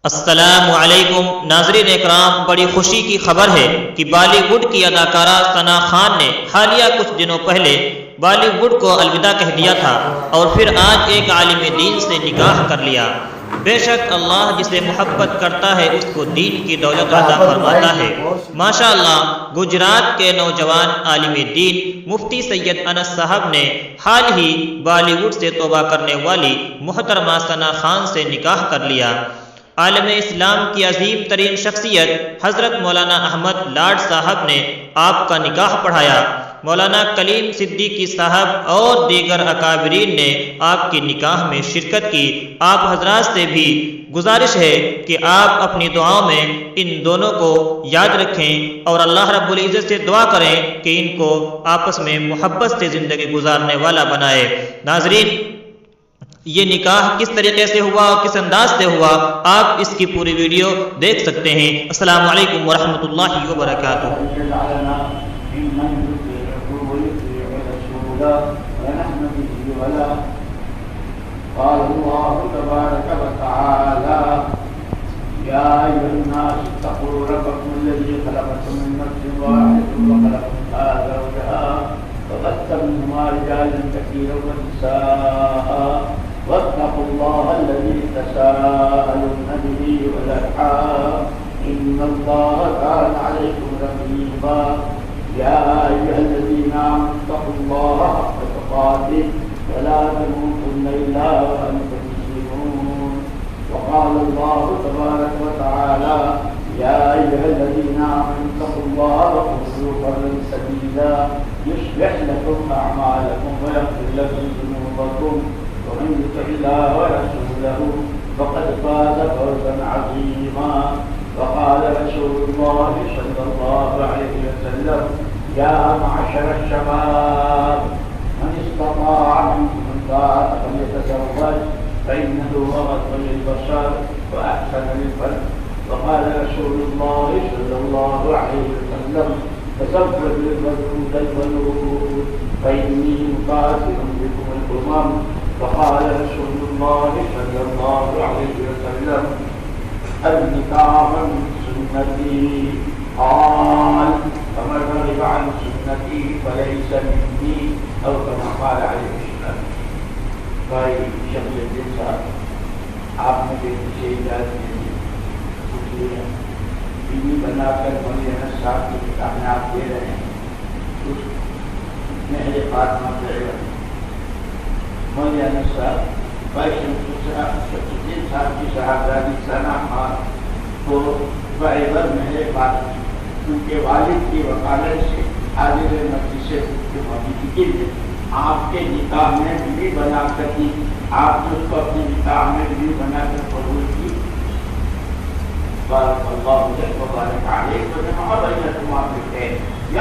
अस्सलामु अलैकुम नाज़रीन इकराम, बड़ी खुशी की खबर है कि बॉलीवुड की अदाकारा ثناء खान ने हालिया कुछ दिनों पहले बॉलीवुड को अलविदा कह दिया था और फिर आज एक आलिम दीन से निकाह कर लिया। बेशक अल्लाह जिसे मोहब्बत करता है उसको दीन की दौलत अता फरमाता है। माशाअल्लाह, गुजरात के नौजवान आलिम दीन मुफ्ती सैयद साहब ने हाल ही बॉलीवुड से तौबा करने वाली मोहतरमा ثناء खान से निकाह कर लिया। आलम इस्लाम की अजीम तरीन शख्सियत हज़रत मौलाना अहमद लाड साहब ने आपका निकाह पढ़ाया। मौलाना कलीम सिद्दीकी साहब और दीगर अकाबरीन ने आपकी निकाह में शिरकत की। आप हजरात से भी गुजारिश है कि आप अपनी दुआओं में इन दोनों को याद रखें और अल्लाह रब्बुल इज़्ज़त से दुआ करें कि इनको आपस में मोहब्बत से ज़िंदगी गुजारने वाला बनाए। नाज़रीन, ये निकाह किस तरीके से हुआ और किस अंदाज से हुआ, आप इसकी पूरी वीडियो देख सकते हैं। अस्सलामु अलैकुम वरहमतुल्लाहि वबरकातुहू। واتقوا الله الذي تساءلون به والأرحام إن الله كان عليكم رقيبا يا أيها الذين آمنوا اتقوا الله حق تقاته ولا تموتن إلا وأنتم مسلمون. وقال الله تبارك وتعالى يا أيها الذين آمنوا اتقوا الله وقولوا قولا سديدا يصلح لكم أعمالكم ويغفر لكم ذنوبكم ومن يطع الله ورسوله فقد فاز فوزا عظيما. وقال رسول الله صلى الله عليه وسلم يا معشر الشباب من استطاع منكم الباءة فليتزوج فإنه أغض للبصر وأحسن للفرج. وقال رسول الله صلى الله عليه وسلم تزوجوا الودود الولود فإني مكاثر بكم الأمم. وقال رسول الله صلى الله عليه وسلم النكاح من سنتي قال فمن رغب عن سنتي فليس مني أو كما قال عليه السلام. भाई शमसुद्दीन साहब, आपने बेटी से इजाज़त दी, बीवी बनाकर मौलाना साहब की निकाह में आप दे रहे हैं। उस मेरे फातिमा से मौलाना साहब भाई शमसुद्दीन साहब की साहबजादी ثناء को बराबर मेरे बाद उनके वालिद की वकालत से हाजिर मफ्ती से मौजूदगी के लिए आपके निकाह में बीवी बनाकर दी। आपने उसको अपने निकाह में बीवी बनाकर कबूल की। बारक अल्लाह मुझे मुबारक आले तो